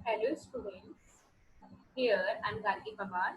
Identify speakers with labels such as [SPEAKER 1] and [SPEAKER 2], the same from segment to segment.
[SPEAKER 1] Hello students, here I'm Gargi Pawar,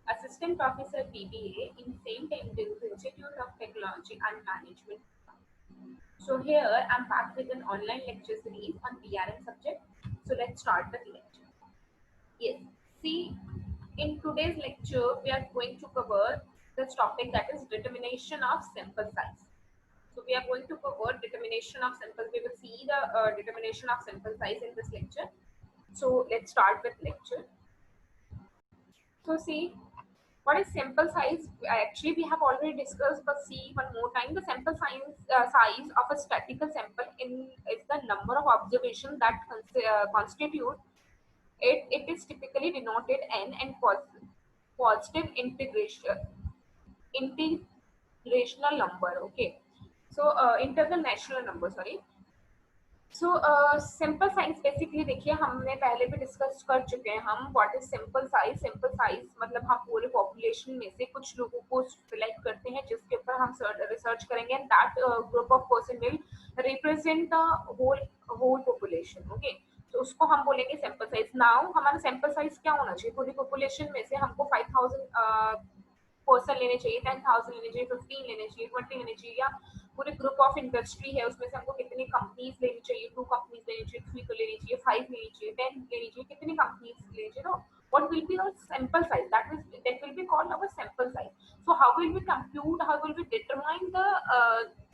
[SPEAKER 1] Assistant Professor BBA in St. Andrews Institute of Technology and Management. So here I'm back with an online lecture series on PRM subject. So let's start the lecture. Yes, see, in today's lecture we are going to cover this topic, that is determination of sample size. So we are going to cover determination of sample. We will see the determination of sample size in this lecture. So let's start with lecture. So see, what is sample size? Actually, we have already discussed, but see one more time. The sample size of a statistical sample in is the number of observations that constitute it. It is typically denoted n and positive integrational number. Okay, so international number. Sorry. So simple size basically देखिए हमने पहले भी discuss कर चुके हैं हम what is simple size मतलब हम पूरे पॉपुलेशन में से कुछ लोगों को सिलेक्ट करते हैं जिसके ऊपर हम रिसर्च करेंगे and that group of person will represent the whole whole population okay तो उसको हम बोलेंगे सैंपल साइज नाउ हमारा सैंपल साइज क्या होना चाहिए पूरी पॉपुलेशन में से हमको 5000 पर्सन लेने चाहिए 10,000 लेने चाहिए 15 लेने चाहिए 20 लेने चाहिए या पूरे ग्रुप ऑफ इंडस्ट्री है उसमें से हमको कितनी कंपनीज लेनी चाहिए 2 कंपनीज लेनी चाहिए 3 को लेनी चाहिए 5 लेनी चाहिए 10 लेनी चाहिए कितनी कंपनीज लेनी चाहिए no what will be our sample size that will be called our sample size so how will we compute how will we determine the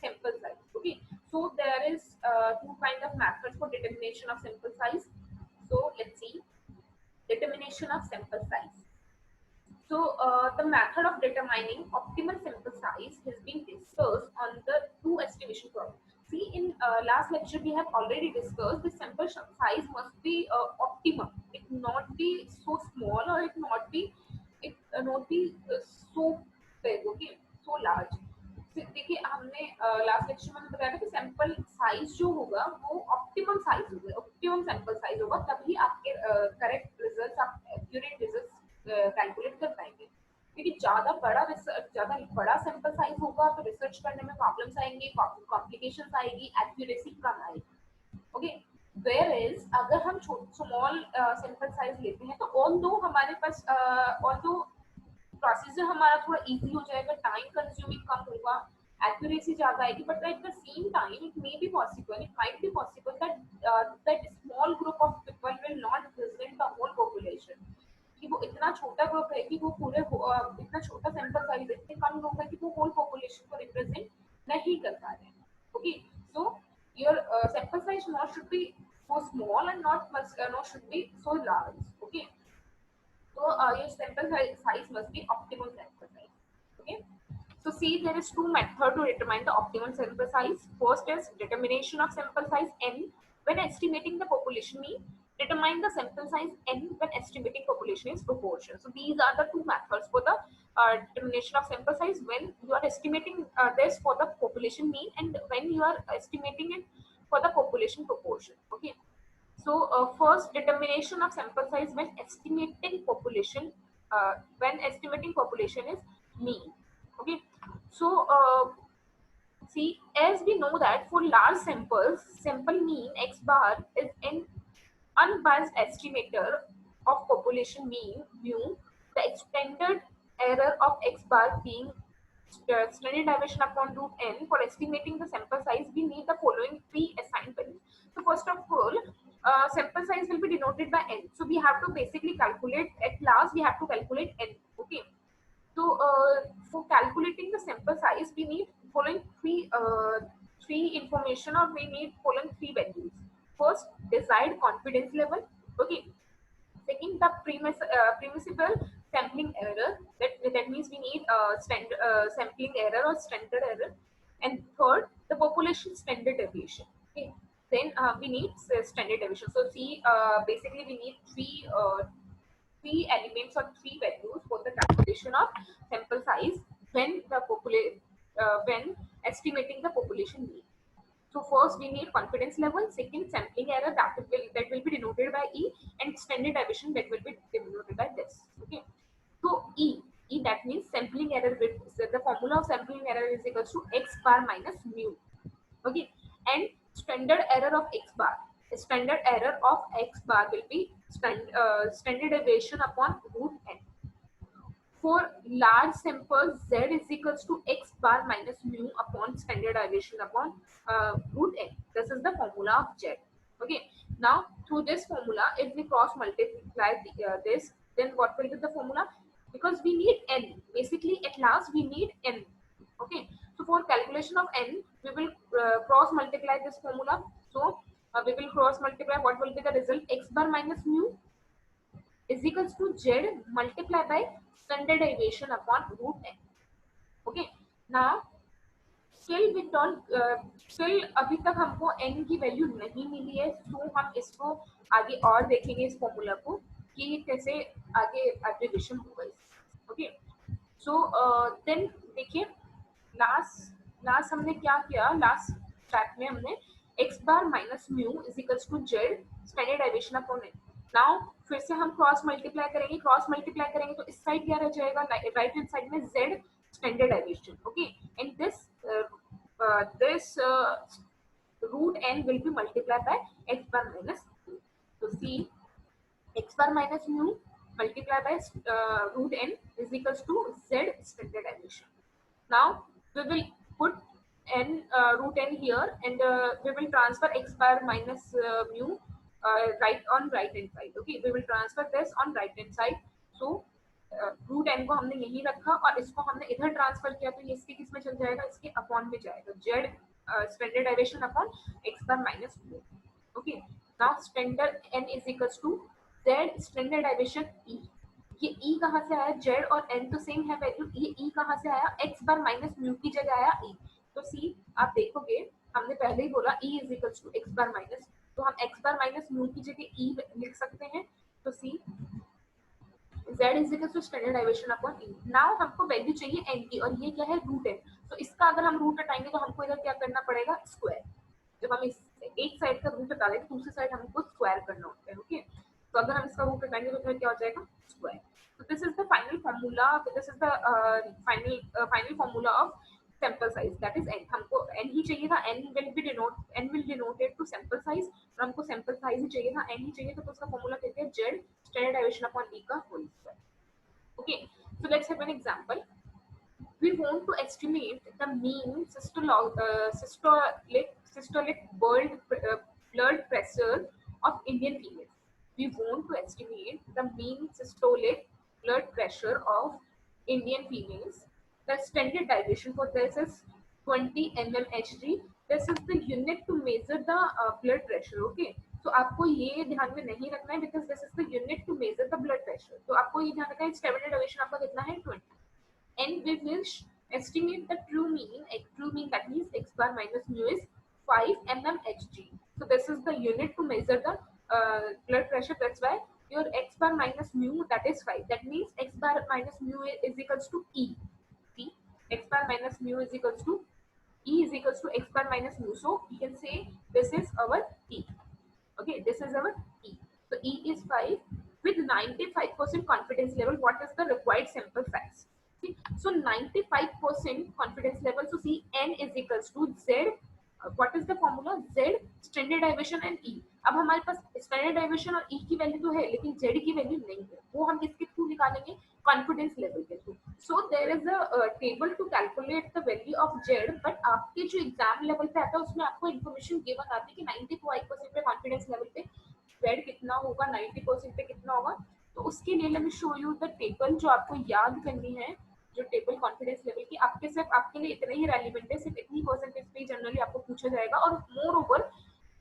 [SPEAKER 1] sample size okay so there is two kind of methods for determination of sample size so let's see determination of sample size so, the method of determining optimal sample size has been discussed on the two estimation problem. See, in last lecture we have already discussed the sample size must be optimum. It not be so small or not be so big. Okay, so large. देखिए हमने last lecture में बताया था कि sample size जो होगा वो optimum size होगा ऑप्टिमम सैंपल साइज होगा तभी आपके करेक्ट रिजल्ट्स आप एक्यूरेट रिजल्ट्स कैलकुलेट कर पाएंगे क्योंकि ज्यादा बड़ा सैंपल साइज होगा तो रिसर्च करने में प्रॉब्लम्स आएंगे कॉम्प्लिकेशंस आएगी एक्यूरेसी कम आएगी ओके वेयर इज अगर हम स्मॉल सैंपल साइज लेते हैं तो ऑल दो हमारे पास ऑल दो प्रोसीजर हमारा थोड़ा इजी हो जाएगा टाइम कंज्यूमिंग कम होगा एक्यूरेसी ज्यादा आएगी but at the same time it may be possible it might be possible that small group of people will not represent the whole population कि वो इतना छोटा ग्रुप है कि वो पूरे इतना छोटा सैंपल साइज इतने कम लोग हैं कि वो होल पॉपुलेशन को रिप्रेजेंट नहीं कर पा रहे हैं okay so your sample size not should be so small and not should be so large okay so your sample size must be optimal sample size okay so see there is two method to determine the optimal sample size first is determination of sample size n when estimating the population mean determine the sample size n when estimating population is proportion so these are the two methods for the determination of sample size when you are estimating this for the population mean and when you are estimating it for the population proportion okay so, first determination of sample size when estimating population is mean. Okay. So, see, as we know that for large samples, sample mean x bar is an unbiased estimator of population mean mu. The extended error of x bar being standard deviation upon root n. For estimating the sample size, we need the following pre-assigned values. So first of all, sample size will be denoted by n. So we have to basically calculate at last we have to calculate n. Okay. So for calculating the sample size, we need following three information or we need following three values. First, desired confidence level. Okay. Second, the permissible sampling error. That means we need sampling error or standard error. And third, the population standard deviation. Okay. Then we need standard deviation. So see, basically we need three elements or three values for the calculation of sample size when estimating the population mean. So first we need confidence level, second sampling error that will be denoted by E, and standard deviation that will be denoted by this. Okay. So E that means sampling error with so the formula of sampling error is equals to x bar minus mu. Okay. And standard error of x bar. standard error of x bar will be standard deviation upon root n. For large samples, z is equals to x bar minus mu upon standard deviation upon root n. This is the formula of z. Okay. Now through this formula, if we cross multiply this, then what will be the formula? Because we need n. Basically, at last we need n. Okay. So for calculation of n, we will cross multiply this formula. So we will cross multiply. What will be the result? X bar minus mu is equals to z multiplied by standard deviation upon root n. Okay. Now still we don't still अभी तक हमको n की value नहीं मिली है, तो हम इसको आगे और देखेंगे इस फॉर्मूला को कि कैसे आगे एप्लीकेशन होगा. ओके. सो देन देखिए, लास्ट हमने क्या किया, लास्ट स्टेप में हमने x bar minus mu is equals to Z standard deviation upon n. Now फिर से हम क्रॉस मल्टीप्लाई करेंगे तो इस साइड क्या रह जाएगा, राइट हैंड साइड में z standard deviation. Okay. And this root n will be multiplied by x bar minus mu. So see, x bar minus mu multiplied by root n is equals to z standard deviation. Now we will put n root n here, and we will transfer x bar minus mu right hand side. Okay, we will transfer this on right hand side. So root n को हमने यहीं रखा और इसको हमने इधर transfer किया, तो ये इसके किस में चल जाएगा, इसके अपॉन में जाएगा, Z standard deviation upon X bar minus mu. Okay. Now standard N is equals to Z standard deviation E. ये ई कहाँ से आया, जेड और एन तो सेम है वैल्यू, ये ई कहाँ से आया, एक्स बार माइनस म्यू की जगह आया ई. तो सी आप देखोगे, हमने पहले ही बोला E is equals to x bar minus, तो हम एक्स बार माइनस म्यू की जगह ई लिख सकते हैं. तो सी z is equal to standard deviation upon e. Now हमको वैल्यू चाहिए n की, और ये क्या है, रूट n. तो इसका अगर हम रूट हटाएंगे तो हमको इधर क्या करना पड़ेगा, स्क्वायर. जब हम इस एक साइड का रूट हटा लेंगे, दूसरी साइड हमको स्क्वायर करना होता है. ओके. तो अगर हम इसका रूट हटाएंगे तो इधर क्या हो जाएगा, स्क्वायर. तो this is the final formula, this is the final formula of sample size, that is n. हमको n ही चाहिए था, n will denoted to sample size, और हमको सैंपल साइज ही चाहिए था, n ही चाहिए था, तो उसका फार्मूला कहते हैं z standard deviation upon e का whole square. Okay, so let's have an example. We want to estimate the mean systolic blood pressure of Indian females. We want to estimate the mean systolic blood pressure of Indian females. The standard deviation for this is 20 mmHg. This is the unit to measure the blood pressure. Okay. तो आपको ये ध्यान में नहीं रखना है, because this is the unit to measure the blood pressure. तो आपको ये ध्यान रखना है, स्टैंडर्ड डेविएशन आपका कितना है, 20. And we will estimate the true mean, that means x bar minus mu is 5 mmHg. So this is the unit to measure the blood pressure. That's why your x bar minus mu, that is 5. That means x bar minus mu is equals to e. See, x bar minus mu is equals to e is equals to x bar minus mu. So you can say this is our e. Okay, this is our E. So E is 5 with 95% confidence level. What is the required sample size? See, so 95% confidence level. So see, N is equals to Z. What is the formula? Z standard deviation and E. अब हमारे पास standard deviation और E की value तो है, लेकिन Z की value नहीं है. वो हम किसके थ्रू निकालेंगे, कॉन्फिडेंस लेवल के through. So there is a table to calculate the value of Z, but आपके जो एग्जाम लेवल पे आता है उसमें आपको इन्फॉर्मेशन गिवन आती है कि 95% पे कॉन्फिडेंस लेवल पे Z कितना होगा, 90% पे कितना होगा. तो उसके लिए let me show you the table जो आपको याद करनी है. जो टेबल कॉन्फिडेंस लेवल की आपके सिर्फ आपके लिए इतना ही रेलिवेंट है, सिर्फ इतनी परसेंटेज पे जनरली आपको पूछा जाएगा, और more over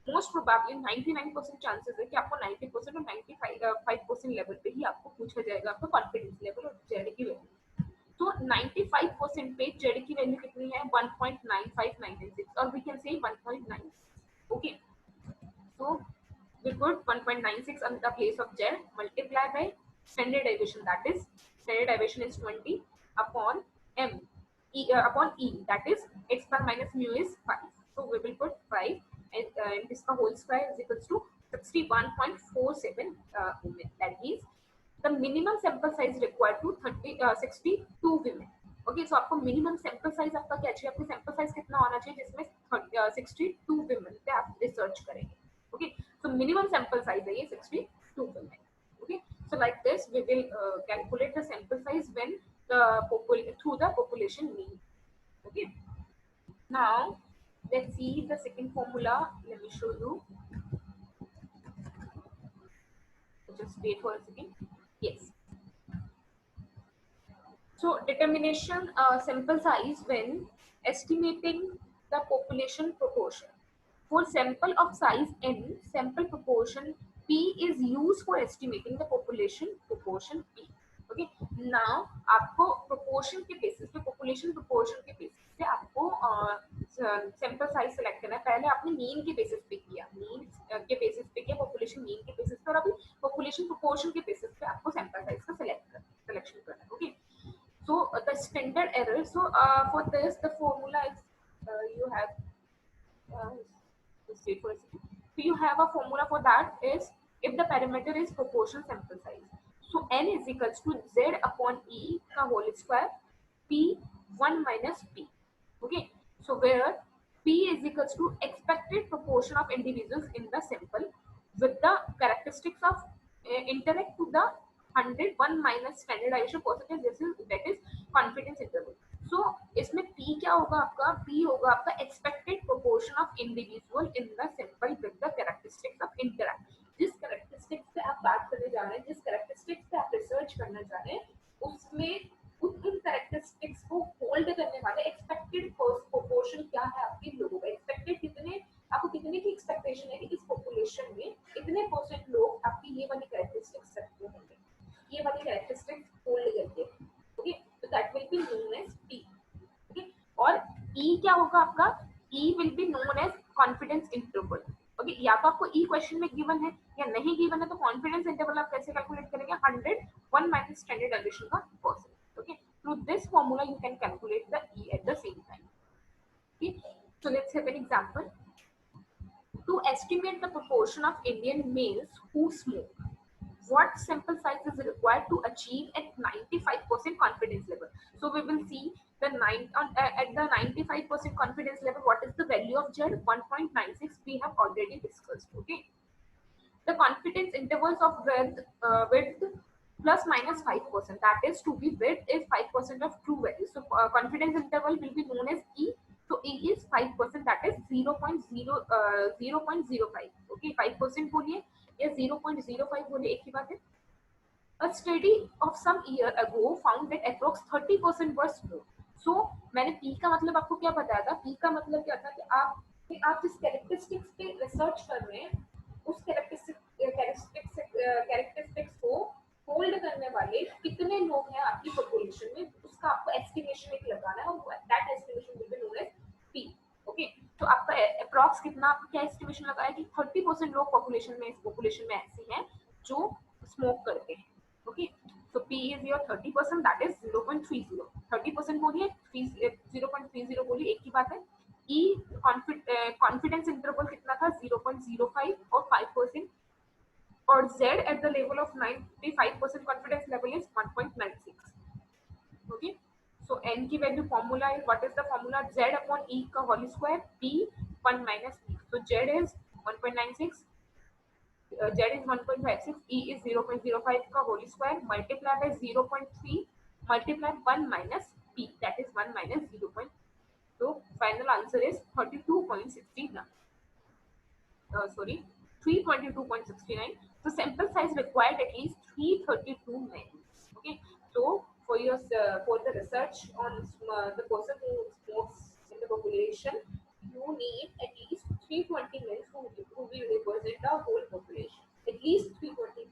[SPEAKER 1] most probably 99% chances है कि आपको 90% और 95% लेवल पे ही आपको पूछा जाएगा आपका कॉन्फिडेंस लेवल और जेड की वैल्यू. तो 95% पे जेड की वैल्यू कितनी है, 1.95996, और we can say 1.9. Okay. So we put 1.96 on the place of z, multiply by standard deviation, that is standard deviation is 20 upon m upon e, that is x bar minus mu is 5. So we will put 5, and this ka whole square is equals to 61.47 women. That means the minimum sample size required to 62 women. Okay. सो आपको minimum sample size आपका क्या चाहिए, आपको sample size कितना होना चाहिए जिसमें 62 women पे आप रिसर्च करेंगे. Okay. So minimum sample size है ये 62 है. Okay, so like this we will calculate the sample size when through the population mean. Okay, now let's see the second formula. Let me show you. Just wait for a second. Yes. So determination sample size when estimating the population proportion. For sample of size n, sample proportion p is used for estimating the population proportion p. Okay. Now आपको proportion के basis पे population proportion के basis पे आपको sample size select करना है. पहले आपने mean के basis पे किया, mean के basis पे किया, population mean के basis पे, और अभी population proportion के basis पे आपको sample size का selection करना है. Okay. So the standard error. So for this, the formula is you have. Just wait for a second. So you have a formula for that is if the parameter is proportional sample size. So n is equals to z upon e ka whole square p 1 minus p. Okay. So where p is equals to expected proportion of individuals in the sample with the characteristics of interact to the 101 minus standardization percentage, that is confidence interval. So इसमें p क्या होगा आपका? p होगा आपका expected proportion of individual in the sample with the characteristics of interact. जिस characteristics पे आप बात करने जा रहे हैं, जिस characteristics पे आप research करना चाह रहे हैं, उसमें उन characteristics को hold करने वाले expected proportion क्या है आपके लोगों का? expected कितने, आपको कितने की expectation है कि इस population में इतने परसेंट लोग आपकी ये वाली characteristics रखते होंगे, ये वाली characteristics hold करके. Okay, so that will be known as P. Okay, और E क्या होगा आपका? E will be known as confidence interval. Okay, या तो आपको E क्वेश्चन में गिवन है या नहीं गिवन है, तो कॉन्फिडेंस इंटरवल आप कैसे कैलकुलेट करेंगे? 100 1 माइनस स्टैंडर्ड डेविएशन का percent. Okay, through this formula you can calculate the E at the same time. Okay, so let's have an example. To estimate the proportion of Indian males who smoke, what sample size is required to achieve at 95% confidence level? So we will see the at the 95% confidence level, what is the value of Z? 1.96 we have already discussed. Okay, the confidence intervals of width plus minus 5%, that is to be width is 5% of true value. So confidence interval will be known as E. So E is 5%, that is 0.05. Okay, 5% बोलिए या 0.05 बोलिए, एक ही बात है. A study of some year ago found that approx 30% were smoked. So मैंने P का मतलब आपको क्या बताया था? P का मतलब क्या था कि आप जिस कैरेक्टरिस्टिक्स पे रिसर्च कर रहे हैं, उस कैरेक्टरिस्टिक्स को होल्ड करने वाले कितने लोग हैं आपकी पॉपुलेशन में, उसका आपको एस्टिमेशन एक लगाना है, और that estimation will be known as P. Okay, तो आपका अप्रॉक्स कितना, आपका क्या एस्टिमेशन लगाया कि 30% लोग पॉपुलेशन में, इस पॉपुलेशन में ऐसे हैं जो स्मोक करते हैं. Okay, so P is your 30%, that is 0.30. 30% बोलिए, 0.30 बोलिए, एक ही बात है. E कॉन्फिडेंस इंटरवल कितना था? 0.05 और 5%, और Z at the level of 95% confidence level is 1.96. Okay, so n की वैल्यू फॉर्मूला है, what is the formula? Z upon E का whole square P 1 minus P. So Z is 1.96, Z is 1.56, E is 0.05 का whole square multiply by 0.3 multiply 1 minus P, that is 1 minus 0. So final answer is 32.69. Sorry, 322.69. So sample size required at least 332 men. Okay, so for your for the research on the person who smokes in the population, you need at least 320 men who will represent the whole population. At least 320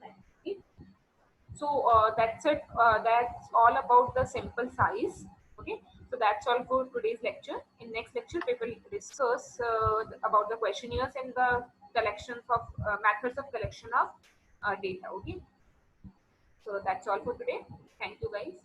[SPEAKER 1] men. Okay, so that's it. That's all about the sample size. Okay, so that's all for today's lecture. In next lecture we will discuss about the questionnaires and the collections of methods of collection of data. Okay, so that's all for today. Thank you guys.